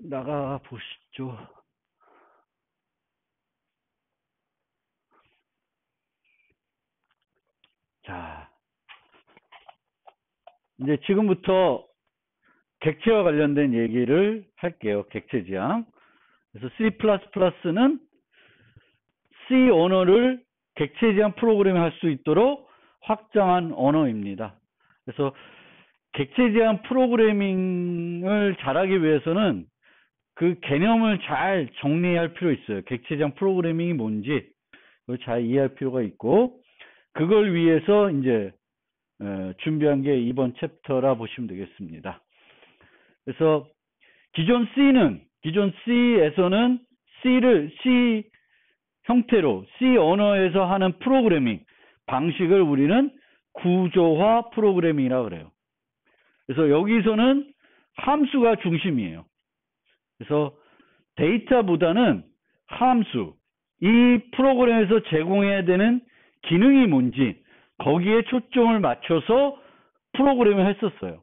나가 보시죠. 자, 이제 지금부터 객체와 관련된 얘기를 할게요. 객체 지향. 그래서 C++는 C 언어를 객체 지향 프로그래밍 할 수 있도록 확장한 언어입니다. 그래서 객체 지향 프로그래밍을 잘하기 위해서는 그 개념을 잘 정리할 필요 있어요. 객체 지향 프로그래밍이 뭔지 그걸 잘 이해할 필요가 있고, 그걸 위해서 이제 준비한 게 이번 챕터라 보시면 되겠습니다. 그래서 기존 C에서는 C 형태로 C 언어에서 하는 프로그래밍 방식을 우리는 구조화 프로그래밍이라고 그래요. 그래서 여기서는 함수가 중심이에요. 그래서 데이터보다는 함수, 이 프로그램에서 제공해야 되는 기능이 뭔지 거기에 초점을 맞춰서 프로그램을 했었어요.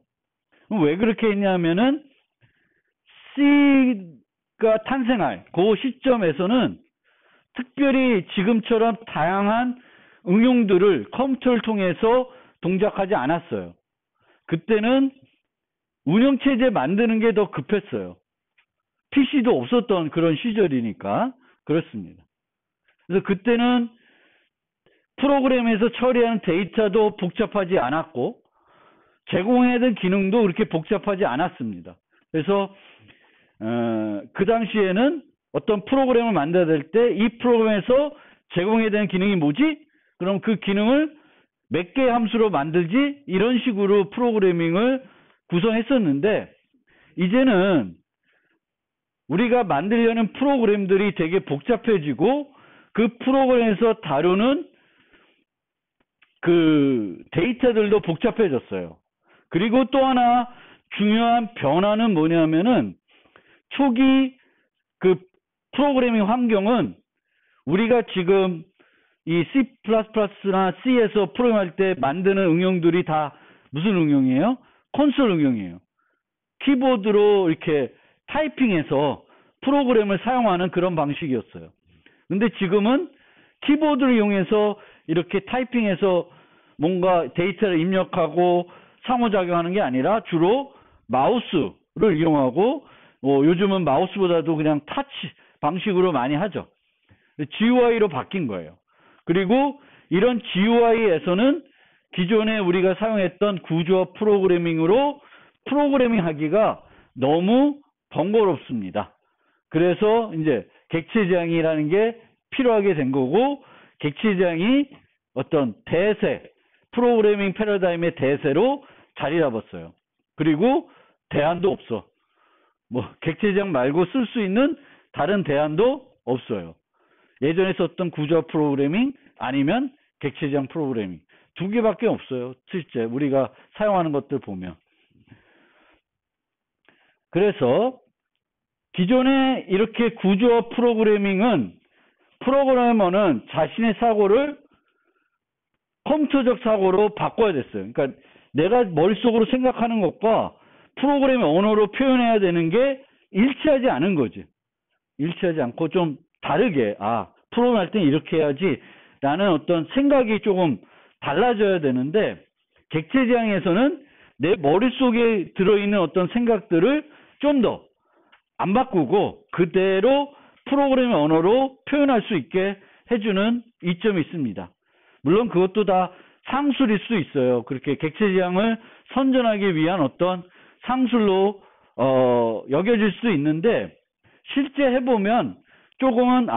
왜 그렇게 했냐면은 C가 탄생할 그 시점에서는 특별히 지금처럼 다양한 응용들을 컴퓨터를 통해서 동작하지 않았어요. 그때는 운영체제 만드는 게 더 급했어요. PC도 없었던 그런 시절이니까 그렇습니다. 그래서 그때는 프로그램에서 처리하는 데이터도 복잡하지 않았고 제공해야 되는 기능도 그렇게 복잡하지 않았습니다. 그래서 그 당시에는 어떤 프로그램을 만들어야 될 때 이 프로그램에서 제공해야 되는 기능이 뭐지? 그럼 그 기능을 몇 개의 함수로 만들지? 이런 식으로 프로그래밍을 구성했었는데, 이제는 우리가 만들려는 프로그램들이 되게 복잡해지고 그 프로그램에서 다루는 그 데이터들도 복잡해졌어요. 그리고 또 하나 중요한 변화는 뭐냐면은 초기 그 프로그래밍 환경은 우리가 지금 이 C++나 C에서 프로그램할 때 만드는 응용들이 다 무슨 응용이에요? 콘솔 응용이에요. 키보드로 이렇게 타이핑해서 프로그램을 사용하는 그런 방식이었어요. 근데 지금은 키보드를 이용해서 이렇게 타이핑해서 뭔가 데이터를 입력하고 상호작용하는 게 아니라 주로 마우스를 이용하고, 요즘은 마우스보다도 그냥 타치 방식으로 많이 하죠. GUI로 바뀐 거예요. 그리고 이런 GUI에서는 기존에 우리가 사용했던 구조화 프로그래밍으로 프로그래밍 하기가 너무 번거롭습니다. 그래서 이제 객체 지향이라는 게 필요하게 된 거고, 객체 지향이 어떤 대세, 프로그래밍 패러다임의 대세로 자리 잡았어요. 그리고 대안도 없어. 뭐 객체 지향 말고 쓸 수 있는 다른 대안도 없어요. 예전에 썼던 구조화 프로그래밍 아니면 객체 지향 프로그래밍 두 개밖에 없어요. 실제 우리가 사용하는 것들 보면. 그래서 기존에 이렇게 구조화 프로그래밍은 프로그래머는 자신의 사고를 컴퓨터적 사고로 바꿔야 됐어요. 그러니까 내가 머릿속으로 생각하는 것과 프로그램의 언어로 표현해야 되는 게 일치하지 않은 거지. 일치하지 않고 좀 다르게, 프로그램 할 때는 이렇게 해야지 라는 어떤 생각이 조금 달라져야 되는데, 객체 지향에서는 내 머릿속에 들어있는 어떤 생각들을 좀 더 안 바꾸고 그대로 프로그램의 언어로 표현할 수 있게 해주는 이점이 있습니다. 물론 그것도 다 상술일 수 있어요. 그렇게 객체 지향을 선전하기 위한 어떤 상술로 여겨질 수 있는데, 실제 해보면 조금은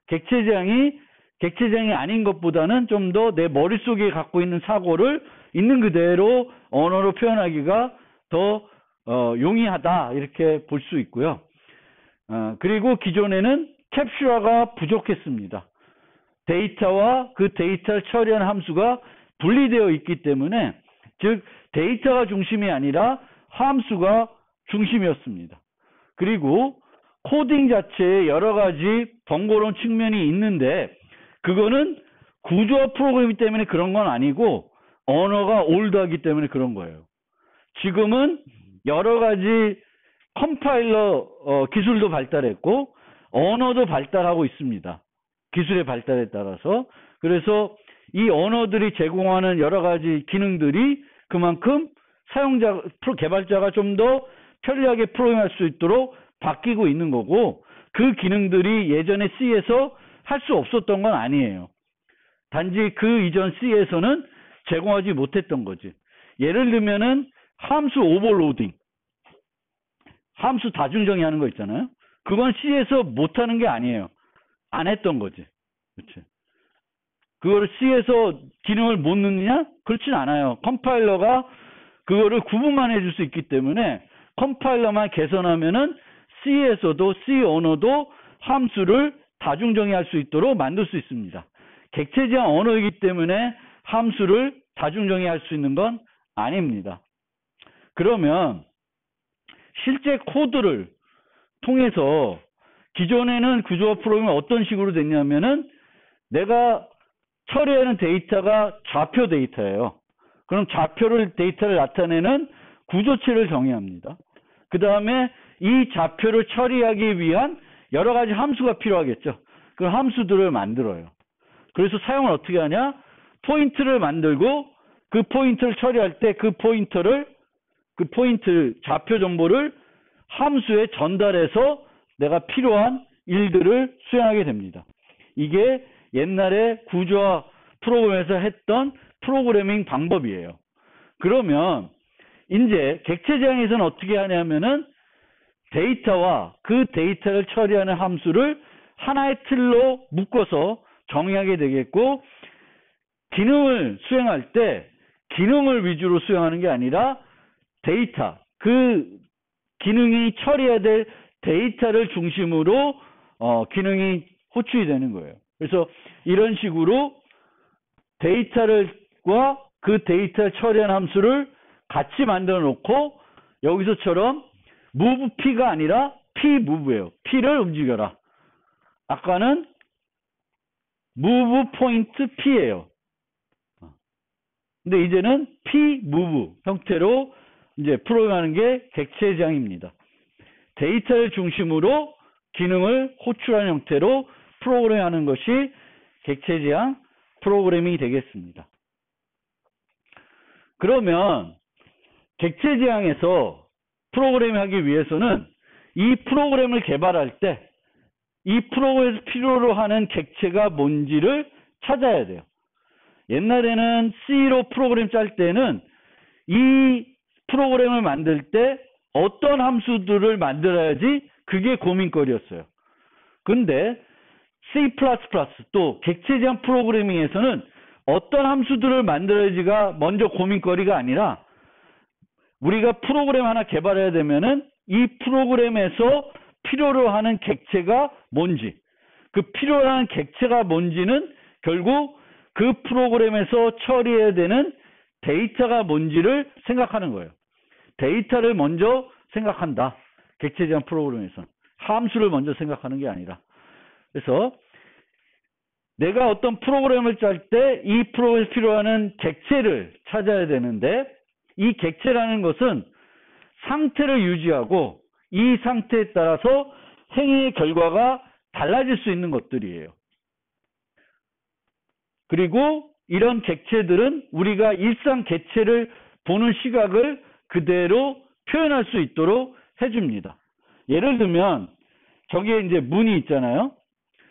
객체 지향이 아닌 것보다는 좀 더 내 머릿속에 갖고 있는 사고를 있는 그대로 언어로 표현하기가 더 용이하다 이렇게 볼 수 있고요. 그리고 기존에는 캡슐화가 부족했습니다. 데이터와 그 데이터를 처리하는 함수가 분리되어 있기 때문에, 즉 데이터가 중심이 아니라 함수가 중심이었습니다. 그리고 코딩 자체에 여러 가지 번거로운 측면이 있는데, 그거는 구조화 프로그램 때문에 그런 건 아니고 언어가 올드하기 때문에 그런 거예요. 지금은 여러 가지 컴파일러 기술도 발달했고 언어도 발달하고 있습니다. 기술의 발달에 따라서. 그래서 이 언어들이 제공하는 여러 가지 기능들이 그만큼 사용자, 개발자가 좀 더 편리하게 프로그램할 수 있도록 바뀌고 있는 거고, 그 기능들이 예전에 C에서 할 수 없었던 건 아니에요. 단지 그 이전 C에서는 제공하지 못했던 거지. 예를 들면은 함수 오버로딩, 함수 다중정의 하는 거 있잖아요. 그건 C에서 못하는 게 아니에요. 안 했던 거지. 그렇지. 그거를 C에서 기능을 못 넣느냐? 그렇진 않아요. 컴파일러가 그거를 구분만 해줄 수 있기 때문에 컴파일러만 개선하면은 C에서도 C 언어도 함수를 다중정의할 수 있도록 만들 수 있습니다. 객체 지향 언어이기 때문에 함수를 다중정의할 수 있는 건 아닙니다. 그러면 실제 코드를 통해서 기존에는 구조화 프로그램이 어떤 식으로 됐냐면은 내가 처리하는 데이터가 좌표 데이터예요. 그럼 데이터를 나타내는 구조체를 정의합니다. 그 다음에 이 좌표를 처리하기 위한 여러 가지 함수가 필요하겠죠. 그 함수들을 만들어요. 그래서 사용을 어떻게 하냐? 포인트를 만들고 그 포인트를 처리할 때 그 포인트 좌표 정보를 함수에 전달해서 내가 필요한 일들을 수행하게 됩니다. 이게 옛날에 구조화 프로그램에서 했던 프로그래밍 방법이에요. 그러면 이제 객체 지향에서는 어떻게 하냐면은 데이터와 그 데이터를 처리하는 함수를 하나의 틀로 묶어서 정의하게 되겠고, 기능을 수행할 때 기능을 위주로 수행하는 게 아니라 데이터, 그 기능이 처리해야 될 데이터를 중심으로 기능이 호출이 되는 거예요. 그래서 이런 식으로 데이터와 그 데이터를 처리한 함수를 같이 만들어 놓고, 여기서처럼 move p가 아니라 p move예요. p를 움직여라. 아까는 move point p예요. 근데 이제는 p move 형태로 이제 프로그램하는 게 객체 지향입니다. 데이터를 중심으로 기능을 호출하는 형태로 프로그램하는 것이 객체 지향 프로그래밍이 되겠습니다. 그러면 객체 지향에서 프로그램을 하기 위해서는 이 프로그램을 개발할 때 이 프로그램에서 필요로 하는 객체가 뭔지를 찾아야 돼요. 옛날에는 C로 프로그램 짤 때는 이 프로그램을 만들 때 어떤 함수들을 만들어야지 그게 고민거리였어요. 근데 C++ 또 객체 지향 프로그래밍에서는 어떤 함수들을 만들어야지가 먼저 고민거리가 아니라, 우리가 프로그램 하나 개발해야 되면은 이 프로그램에서 필요로 하는 객체가 뭔지, 그 필요로 하는 객체가 뭔지는 결국 그 프로그램에서 처리해야 되는 데이터가 뭔지를 생각하는 거예요. 데이터를 먼저 생각한다. 객체 지향 프로그램에서는 함수를 먼저 생각하는 게 아니라. 그래서 내가 어떤 프로그램을 짤 때 이 프로그램에서 필요한 객체를 찾아야 되는데, 이 객체라는 것은 상태를 유지하고 이 상태에 따라서 행위의 결과가 달라질 수 있는 것들이에요. 그리고 이런 객체들은 우리가 일상 객체를 보는 시각을 그대로 표현할 수 있도록 해줍니다. 예를 들면 저기에 이제 문이 있잖아요.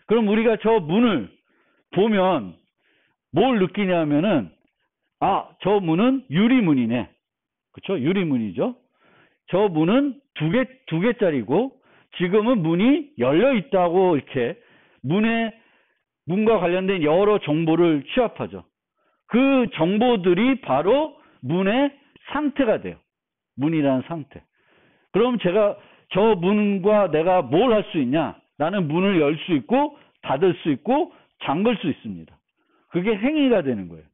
그럼 우리가 저 문을 보면 뭘 느끼냐면은, 아, 저 문은 유리문이네. 그쵸? 유리문이죠. 저 문은 두 개짜리고 지금은 문이 열려 있다고, 이렇게 문과 관련된 여러 정보를 취합하죠. 그 정보들이 바로 문의 상태가 돼요. 문이라는 상태. 그럼 제가 저 문과 내가 뭘 할 수 있냐? 나는 문을 열 수 있고 닫을 수 있고 잠글 수 있습니다. 그게 행위가 되는 거예요.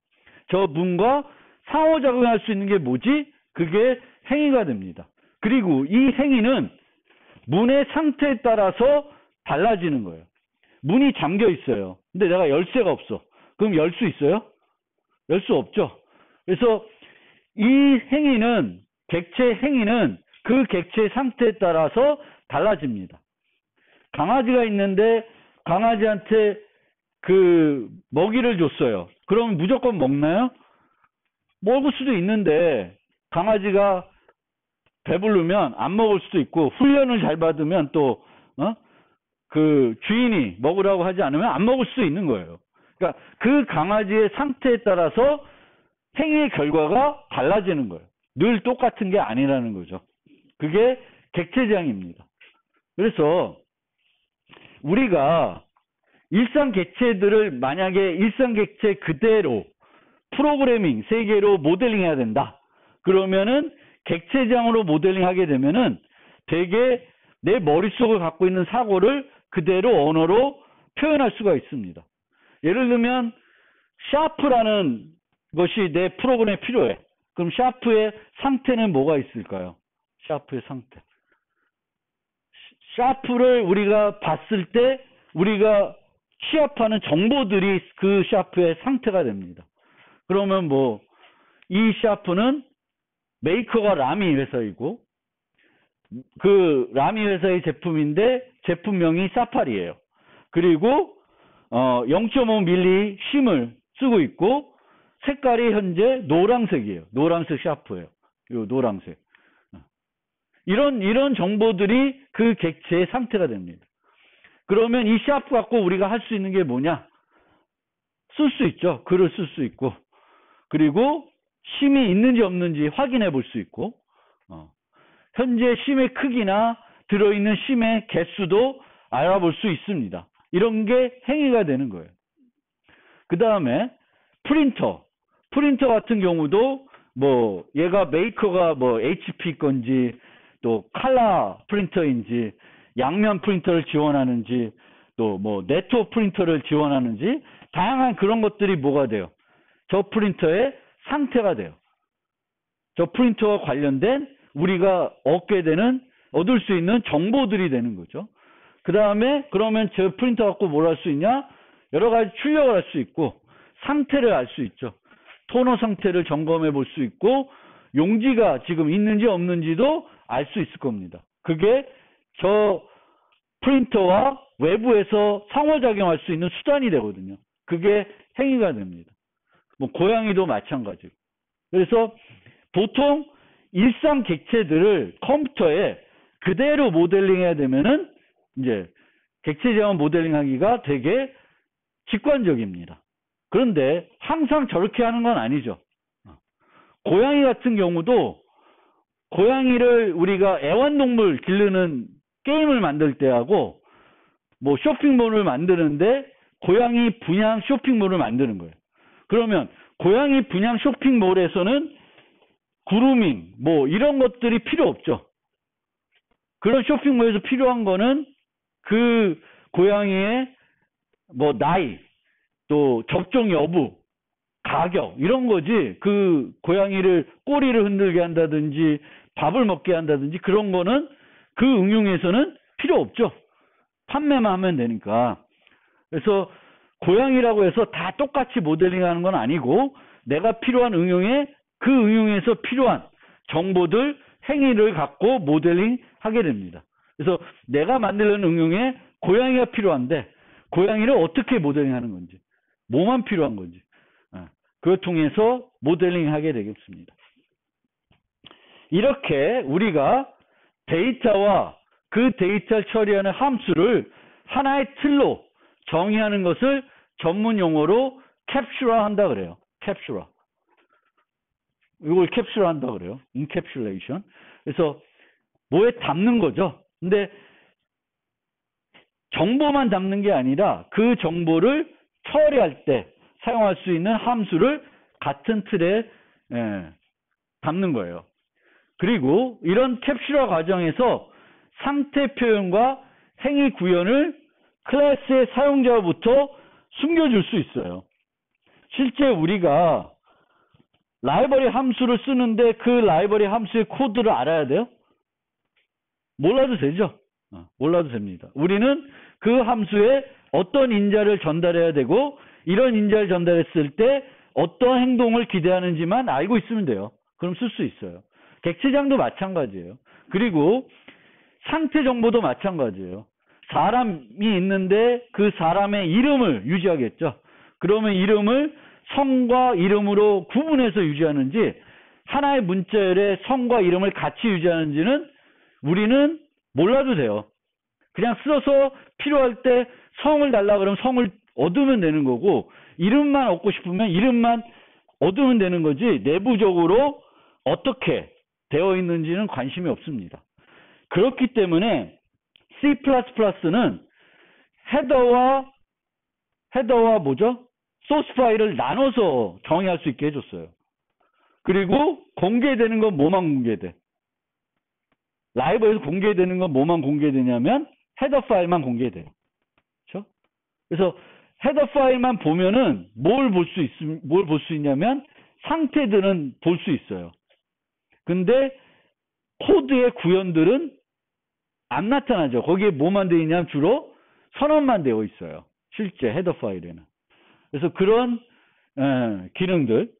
저 문과 상호작용할 수 있는 게 뭐지? 그게 행위가 됩니다. 그리고 이 행위는 문의 상태에 따라서 달라지는 거예요. 문이 잠겨 있어요. 근데 내가 열쇠가 없어. 그럼 열 수 있어요? 열 수 없죠. 그래서 이 행위는, 객체 행위는 그 그 객체의 상태에 따라서 달라집니다. 강아지가 있는데 강아지한테 그 먹이를 줬어요. 그럼 무조건 먹나요? 먹을 수도 있는데 강아지가 배부르면 안 먹을 수도 있고 훈련을 잘 받으면 또 그 주인이 먹으라고 하지 않으면 안 먹을 수도 있는 거예요. 그러니까 그 강아지의 상태에 따라서 행위의 결과가 달라지는 거예요. 늘 똑같은 게 아니라는 거죠. 그게 객체지향입니다. 그래서 우리가 일상 객체들을 만약에 일상 객체 그대로 프로그래밍 세계로 모델링해야 된다. 그러면은 객체지향으로 모델링하게 되면은 되게 내 머릿속을 갖고 있는 사고를 그대로 언어로 표현할 수가 있습니다. 예를 들면 샤프라는 것이 내 프로그램에 필요해. 그럼 샤프의 상태는 뭐가 있을까요? 샤프의 상태. 샤프를 우리가 봤을 때 우리가 취합하는 정보들이 그 샤프의 상태가 됩니다. 그러면 뭐 이 샤프는 메이커가 라미 회사이고 그 라미 회사의 제품인데 제품명이 사파리예요. 그리고 0.5mm 심을 쓰고 있고 색깔이 현재 노란색이에요. 노란색 샤프예요. 요 노란색. 이런 정보들이 그 객체의 상태가 됩니다. 그러면 이 샤프 갖고 우리가 할 수 있는 게 뭐냐? 쓸 수 있죠. 글을 쓸 수 있고 그리고 심이 있는지 없는지 확인해 볼 수 있고 현재 심의 크기나 들어있는 심의 개수도 알아볼 수 있습니다. 이런 게 행위가 되는 거예요. 그 다음에 프린터 같은 경우도 뭐 얘가 메이커가 뭐 HP 건지 또 칼라 프린터인지 양면 프린터를 지원하는지 또 뭐 네트워크 프린터를 지원하는지 다양한 그런 것들이 뭐가 돼요? 저 프린터의 상태가 돼요. 저 프린터와 관련된 우리가 얻을 수 있는 정보들이 되는 거죠. 그 다음에 그러면 저 프린터 갖고 뭘 할 수 있냐? 여러 가지 출력을 할 수 있고 상태를 알 수 있죠. 토너 상태를 점검해 볼 수 있고 용지가 지금 있는지 없는지도 알 수 있을 겁니다. 그게 저 프린터와 외부에서 상호작용할 수 있는 수단이 되거든요. 그게 행위가 됩니다. 뭐 고양이도 마찬가지고. 그래서 보통 일상 객체들을 컴퓨터에 그대로 모델링해야 되면은 이제 객체지향 모델링하기가 되게 직관적입니다. 그런데 항상 저렇게 하는 건 아니죠. 고양이 같은 경우도 고양이를 우리가 애완동물 기르는 게임을 만들 때하고 뭐 쇼핑몰을 만드는데 고양이 분양 쇼핑몰을 만드는 거예요. 그러면 고양이 분양 쇼핑몰에서는 그루밍 뭐 이런 것들이 필요 없죠. 그런 쇼핑몰에서 필요한 거는 그 고양이의 뭐 나이 또 접종 여부 가격 이런 거지 그 고양이를 꼬리를 흔들게 한다든지 밥을 먹게 한다든지 그런 거는 그 응용에서는 필요 없죠. 판매만 하면 되니까. 그래서 고양이라고 해서 다 똑같이 모델링하는 건 아니고 내가 필요한 응용에 그 응용에서 필요한 정보들 행위를 갖고 모델링 하게 됩니다. 그래서 내가 만들려는 응용에 고양이가 필요한데 고양이를 어떻게 모델링 하는 건지 뭐만 필요한 건지 그걸 통해서 모델링 하게 되겠습니다. 이렇게 우리가 데이터와 그 데이터를 처리하는 함수를 하나의 틀로 정의하는 것을 전문 용어로 캡슐화 한다 그래요. 캡슐화. 이걸 캡슐화 한다 그래요. 인캡슐레이션. 그래서 뭐에 담는 거죠. 근데 정보만 담는 게 아니라 그 정보를 처리할 때 사용할 수 있는 함수를 같은 틀에 담는 거예요. 그리고 이런 캡슐화 과정에서 상태 표현과 행위 구현을 클래스의 사용자로부터 숨겨줄 수 있어요. 실제 우리가 라이브러리 함수를 쓰는데 그 라이브러리 함수의 코드를 알아야 돼요? 몰라도 되죠? 몰라도 됩니다. 우리는 그 함수에 어떤 인자를 전달해야 되고 이런 인자를 전달했을 때 어떤 행동을 기대하는지만 알고 있으면 돼요. 그럼 쓸 수 있어요. 객체지향도 마찬가지예요. 그리고 상태 정보도 마찬가지예요. 사람이 있는데 그 사람의 이름을 유지하겠죠. 그러면 이름을 성과 이름으로 구분해서 유지하는지 하나의 문자열에 성과 이름을 같이 유지하는지는 우리는 몰라도 돼요. 그냥 써서 필요할 때 성을 달라 그러면 성을 얻으면 되는 거고 이름만 얻고 싶으면 이름만 얻으면 되는 거지 내부적으로 어떻게 되어 있는지는 관심이 없습니다. 그렇기 때문에 C++는 헤더와 뭐죠? 소스 파일을 나눠서 정의할 수 있게 해줬어요. 그리고 공개되는 건 뭐만 공개돼? 라이브에서 공개되는 건 뭐만 공개되냐면 헤더 파일만 공개돼요. 그렇죠? 그래서 헤더 파일만 보면은 뭘 볼 수 있냐면 상태들은 볼 수 있어요. 근데 코드의 구현들은 안 나타나죠. 거기에 뭐만 되어 있냐면 주로 선언만 되어 있어요. 실제 헤더 파일에는. 그래서 그런 기능들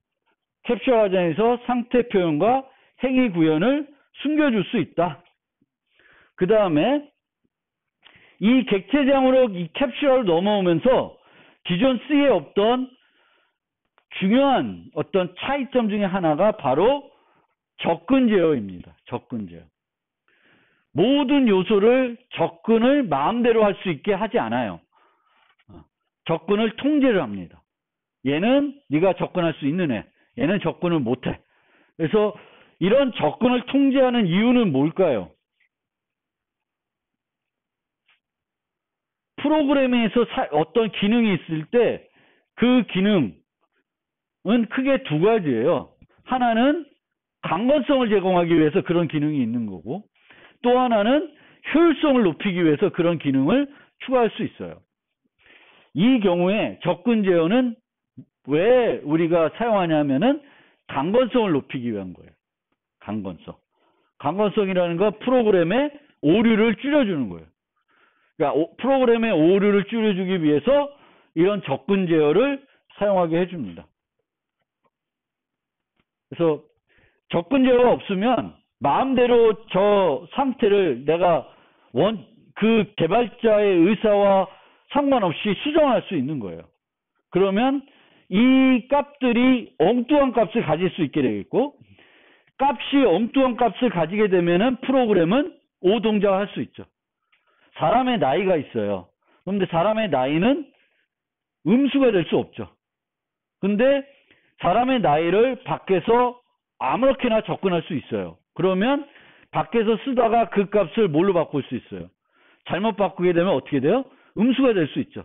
캡처 과정에서 상태 표현과 행위 구현을 숨겨줄 수 있다. 그 다음에 이 객체장으로 이 캡처를 넘어오면서 기존 C에 없던 중요한 어떤 차이점 중에 하나가 바로 접근 제어입니다. 접근 제어. 모든 요소를 접근을 마음대로 할 수 있게 하지 않아요. 접근을 통제를 합니다. 얘는 네가 접근할 수 있는 애, 얘는 접근을 못해. 그래서 이런 접근을 통제하는 이유는 뭘까요? 프로그램에서 어떤 기능이 있을 때 그 기능은 크게 두 가지예요. 하나는 강건성을 제공하기 위해서 그런 기능이 있는 거고 또 하나는 효율성을 높이기 위해서 그런 기능을 추가할 수 있어요. 이 경우에 접근 제어는 왜 우리가 사용하냐면은 강건성을 높이기 위한 거예요. 강건성. 강건성이라는 건 프로그램의 오류를 줄여주는 거예요. 그러니까 프로그램의 오류를 줄여주기 위해서 이런 접근 제어를 사용하게 해줍니다. 그래서 접근 제어가 없으면 마음대로 저 상태를 내가 그 개발자의 의사와 상관없이 수정할 수 있는 거예요. 그러면 이 값들이 엉뚱한 값을 가질 수 있게 되겠고 값이 엉뚱한 값을 가지게 되면은 프로그램은 오동작할 수 있죠. 사람의 나이가 있어요. 그런데 사람의 나이는 음수가 될 수 없죠. 근데 사람의 나이를 밖에서 아무렇게나 접근할 수 있어요. 그러면 밖에서 쓰다가 그 값을 뭘로 바꿀 수 있어요? 잘못 바꾸게 되면 어떻게 돼요? 음수가 될 수 있죠.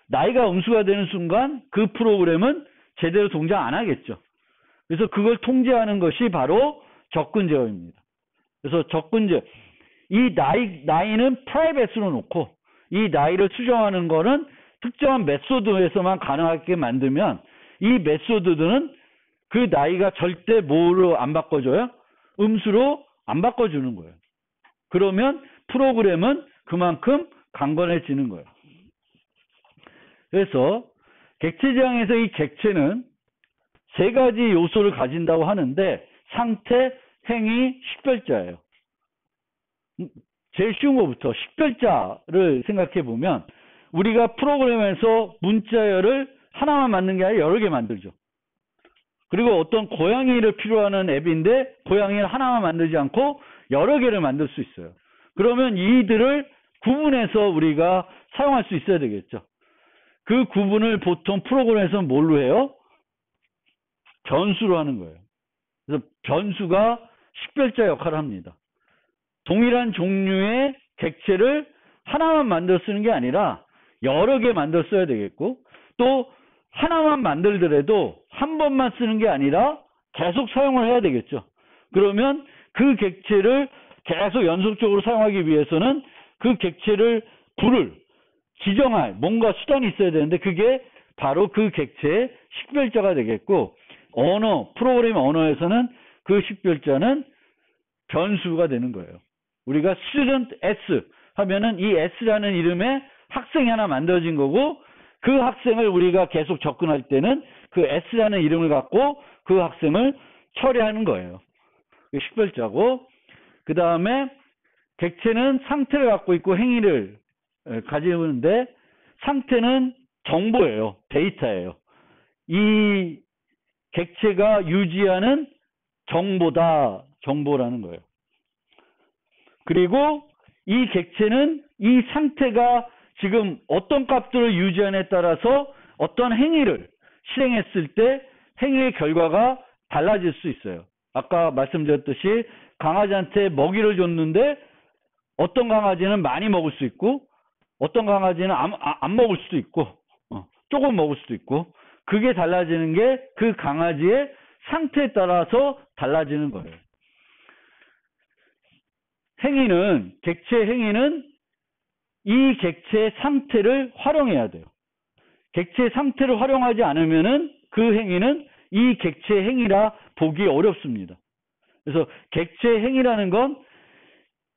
나이가 음수가 되는 순간 그 프로그램은 제대로 동작 안 하겠죠. 그래서 그걸 통제하는 것이 바로 접근 제어입니다. 그래서 접근 제어. 이 나이는 프라이빗으로 놓고 이 나이를 수정하는 거는 특정한 메소드에서만 가능하게 만들면 이 메소드들은 그 나이가 절대 뭐로 안 바꿔줘요? 음수로 안 바꿔주는 거예요. 그러면 프로그램은 그만큼 강건해지는 거예요. 그래서 객체지향에서 이 객체는 세 가지 요소를 가진다고 하는데 상태, 행위, 식별자예요. 제일 쉬운 것부터 식별자를 생각해 보면 우리가 프로그램에서 문자열을 하나만 만든 게 아니라 여러 개 만들죠. 그리고 어떤 고양이를 필요로 하는 앱인데 고양이를 하나만 만들지 않고 여러 개를 만들 수 있어요. 그러면 이들을 구분해서 우리가 사용할 수 있어야 되겠죠. 그 구분을 보통 프로그램에서는 뭘로 해요? 변수로 하는 거예요. 그래서 변수가 식별자 역할을 합니다. 동일한 종류의 객체를 하나만 만들어 쓰는 게 아니라 여러 개 만들어 써야 되겠고 또 하나만 만들더라도 한 번만 쓰는 게 아니라 계속 사용을 해야 되겠죠. 그러면 그 객체를 계속 연속적으로 사용하기 위해서는 그 객체를 지정할 뭔가 수단이 있어야 되는데 그게 바로 그 객체의 식별자가 되겠고 프로그램 언어에서는 그 식별자는 변수가 되는 거예요. 우리가 student S 하면은 이 S라는 이름의 학생이 하나 만들어진 거고 그 학생을 우리가 계속 접근할 때는 그 S라는 이름을 갖고 그 학생을 처리하는 거예요. 식별자고 그 다음에 객체는 상태를 갖고 있고 행위를 가지고 있는데 상태는 정보예요. 데이터예요. 이 객체가 유지하는 정보다. 정보라는 거예요. 그리고 이 객체는 이 상태가 지금 어떤 값들을 유지하느냐에 따라서 어떤 행위를 실행했을 때 행위의 결과가 달라질 수 있어요. 아까 말씀드렸듯이 강아지한테 먹이를 줬는데 어떤 강아지는 많이 먹을 수 있고 어떤 강아지는 안 먹을 수도 있고 조금 먹을 수도 있고 그게 달라지는 게 그 강아지의 상태에 따라서 달라지는 거예요. 행위는 객체 행위는 이 객체의 상태를 활용해야 돼요. 객체의 상태를 활용하지 않으면은 그 행위는 이 객체의 행위라 보기 어렵습니다. 그래서 객체의 행위라는 건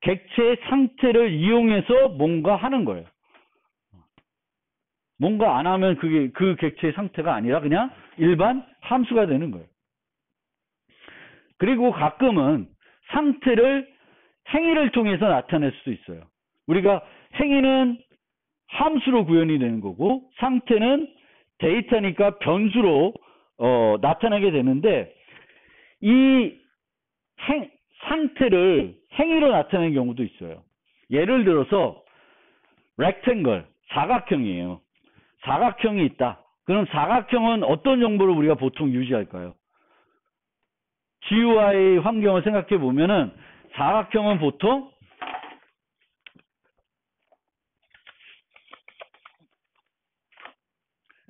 객체의 상태를 이용해서 뭔가 하는 거예요. 뭔가 안 하면 그게 그 객체의 상태가 아니라 그냥 일반 함수가 되는 거예요. 그리고 가끔은 상태를 행위를 통해서 나타낼 수도 있어요. 우리가 행위는 함수로 구현이 되는 거고 상태는 데이터니까 변수로 나타나게 되는데 이 상태를 행위로 나타내는 경우도 있어요. 예를 들어서 rectangle, 사각형이에요. 사각형이 있다. 그럼 사각형은 어떤 정보를 우리가 보통 유지할까요? GUI 환경을 생각해 보면은 사각형은 보통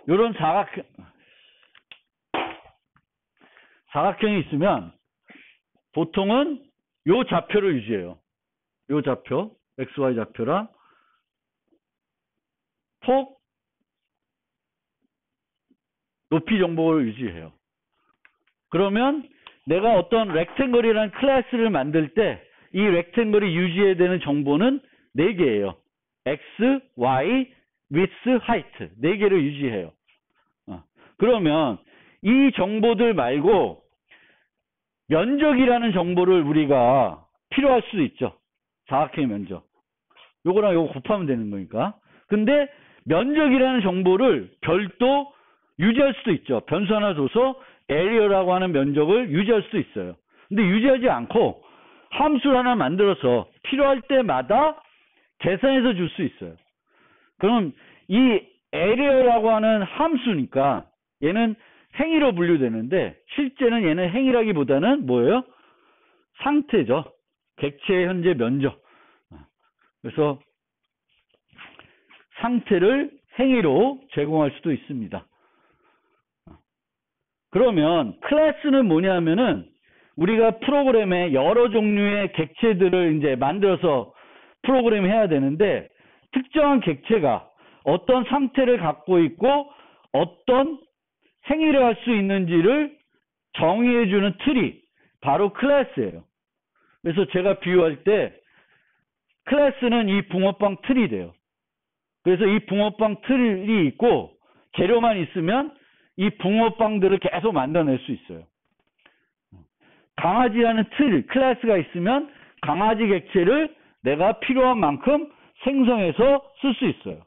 이런 사각형이 있으면 보통은 요 좌표를 유지해요. 요 좌표, XY 좌표랑 폭, 높이 정보를 유지해요. 그러면 내가 어떤 렉탱글이라는 클래스를 만들 때 이 렉탱글이 유지해야 되는 정보는 4개예요. X, Y, width, height 4개를 유지해요. 그러면 이 정보들 말고 면적이라는 정보를 우리가 필요할 수도 있죠. 사각형의 면적. 요거랑 요거 곱하면 되는 거니까. 근데 면적이라는 정보를 별도 유지할 수도 있죠. 변수 하나 줘서 에리어라고 하는 면적을 유지할 수도 있어요. 근데 유지하지 않고 함수를 하나 만들어서 필요할 때마다 계산해서 줄 수 있어요. 그럼 이 에리어라고 하는 함수니까 얘는 행위로 분류되는데 실제는 얘는 행위라기보다는 뭐예요? 상태죠. 객체의 현재 면적. 그래서 상태를 행위로 제공할 수도 있습니다. 그러면 클래스는 뭐냐면은 우리가 프로그램에 여러 종류의 객체들을 이제 만들어서 프로그램 해야 되는데 특정한 객체가 어떤 상태를 갖고 있고 어떤 행위를 할 수 있는지를 정의해주는 틀이 바로 클래스예요. 그래서 제가 비유할 때 클래스는 이 붕어빵 틀이 돼요. 그래서 이 붕어빵 틀이 있고 재료만 있으면 이 붕어빵들을 계속 만들어낼 수 있어요. 강아지라는 틀, 클래스가 있으면 강아지 객체를 내가 필요한 만큼 생성해서 쓸 수 있어요.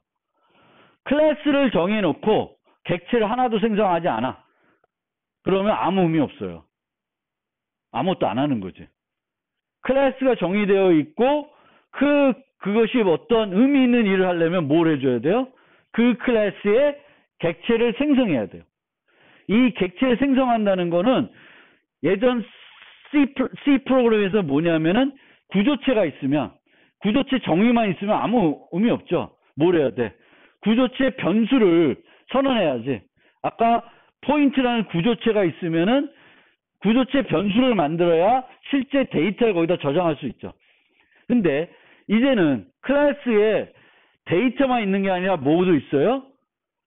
클래스를 정해놓고 객체를 하나도 생성하지 않아. 그러면 아무 의미 없어요. 아무것도 안 하는 거지. 클래스가 정의되어 있고 그것이 어떤 의미 있는 일을 하려면 뭘 해줘야 돼요? 그 클래스의 객체를 생성해야 돼요. 이 객체를 생성한다는 거는 예전 C 프로그램에서 뭐냐면은 구조체가 있으면 구조체 정의만 있으면 아무 의미 없죠. 뭘 해야 돼? 구조체 변수를 선언해야지. 아까 포인트라는 구조체가 있으면은 구조체 변수를 만들어야 실제 데이터를 거기다 저장할 수 있죠. 근데 이제는 클래스에 데이터만 있는 게 아니라 뭐도 있어요?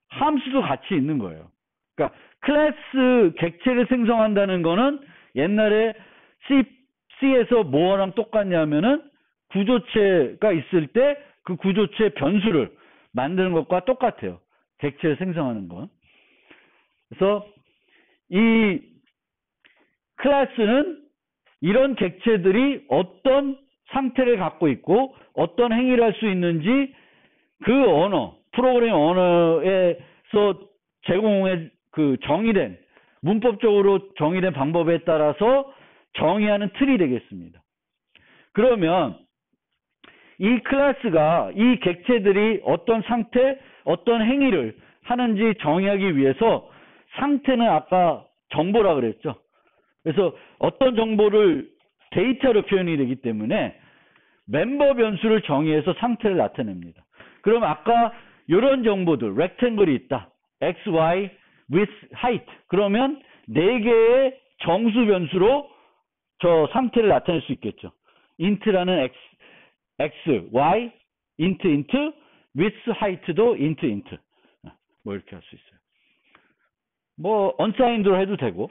함수도 같이 있는 거예요. 그러니까 클래스 객체를 생성한다는 거는 옛날에 C에서 뭐랑 똑같냐면은 구조체가 있을 때 그 구조체 변수를 만드는 것과 똑같아요. 객체를 생성하는 건. 그래서 이 클래스는 이런 객체들이 어떤 상태를 갖고 있고 어떤 행위를 할 수 있는지 그 언어, 프로그래밍 언어에서 제공해 정의된 문법적으로 정의된 방법에 따라서 정의하는 틀이 되겠습니다. 그러면 이 클래스가 이 객체들이 어떤 상태, 어떤 행위를 하는지 정의하기 위해서 상태는 아까 정보라 그랬죠. 그래서 어떤 정보를 데이터로 표현이 되기 때문에 멤버 변수를 정의해서 상태를 나타냅니다. 그럼 아까 이런 정보들, rectangle이 있다. x, y, with height. 그러면 4개의 정수 변수로 저 상태를 나타낼 수 있겠죠. int라는 x, y, int, with height도 int. 뭐 이렇게 할 수 있어요. 뭐 unsigned로 해도 되고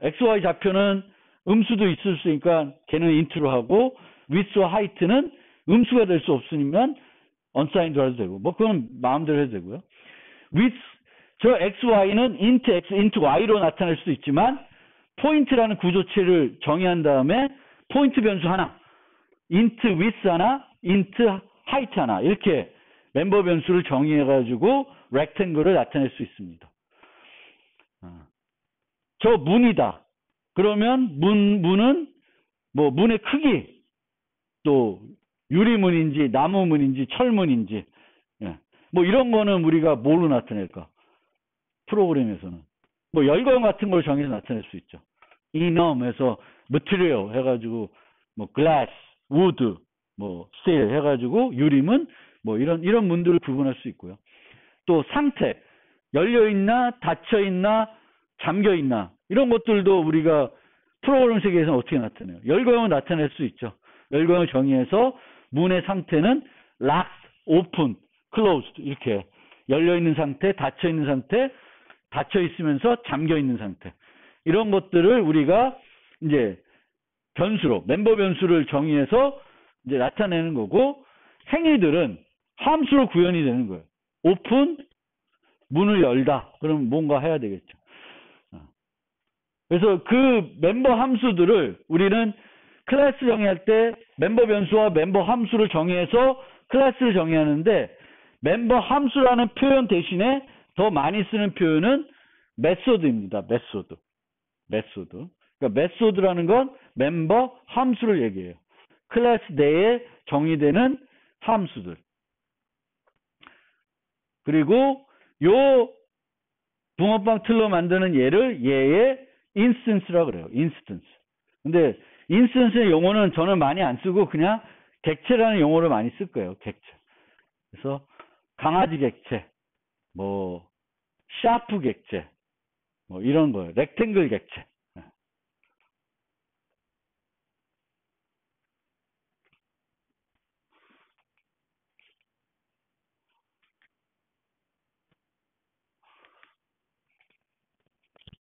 x, y 좌표는 음수도 있을 수 있으니까 걔는 int로 하고 width와 height는 음수가 될 수 없으면 unsigned로 해도 되고 뭐 그건 마음대로 해도 되고요. width 저 x, y는 int x, int y로 나타낼 수 있지만 포인트라는 구조체를 정의한 다음에 포인트 변수 하나 int width 하나 int height 하나 이렇게 멤버 변수를 정의해 가지고 rectangle을 나타낼 수 있습니다. 저 문이다. 그러면 문은 뭐 문의 크기 또 유리문인지 나무문인지 철문인지 뭐 이런 거는 우리가 뭘로 나타낼까? 프로그램에서는 뭐 열광 같은 걸 정해서 나타낼 수 있죠. enum에서 material 해가지고 뭐 glass, wood, 뭐 steel 해가지고 유리문 뭐 이런 문들을 구분할 수 있고요. 또 상태 열려 있나 닫혀 있나 잠겨 있나 이런 것들도 우리가 프로그램 세계에서는 어떻게 나타내요? 열광을 나타낼 수 있죠. 열광을 정의해서 문의 상태는 locked, open, closed 이렇게 열려 있는 상태, 닫혀 있는 상태, 닫혀 있으면서 잠겨 있는 상태 이런 것들을 우리가 이제 변수로 멤버 변수를 정의해서 이제 나타내는 거고 행위들은 함수로 구현이 되는 거예요. open 문을 열다 그럼 뭔가 해야 되겠죠. 그래서 그 멤버 함수들을 우리는 클래스 정의할 때 멤버 변수와 멤버 함수를 정의해서 클래스를 정의하는데 멤버 함수라는 표현 대신에 더 많이 쓰는 표현은 메소드입니다. 메소드. 그러니까 메소드라는 건 멤버 함수를 얘기해요. 클래스 내에 정의되는 함수들. 그리고 요 붕어빵 틀로 만드는 얘의 인스턴스라고 그래요. 인스턴스. 근데 인스턴스의 용어는 저는 많이 안 쓰고 그냥 객체라는 용어를 많이 쓸 거예요. 객체. 그래서 강아지 객체, 뭐 샤프 객체, 뭐 이런 거예요. 렉탱글 객체.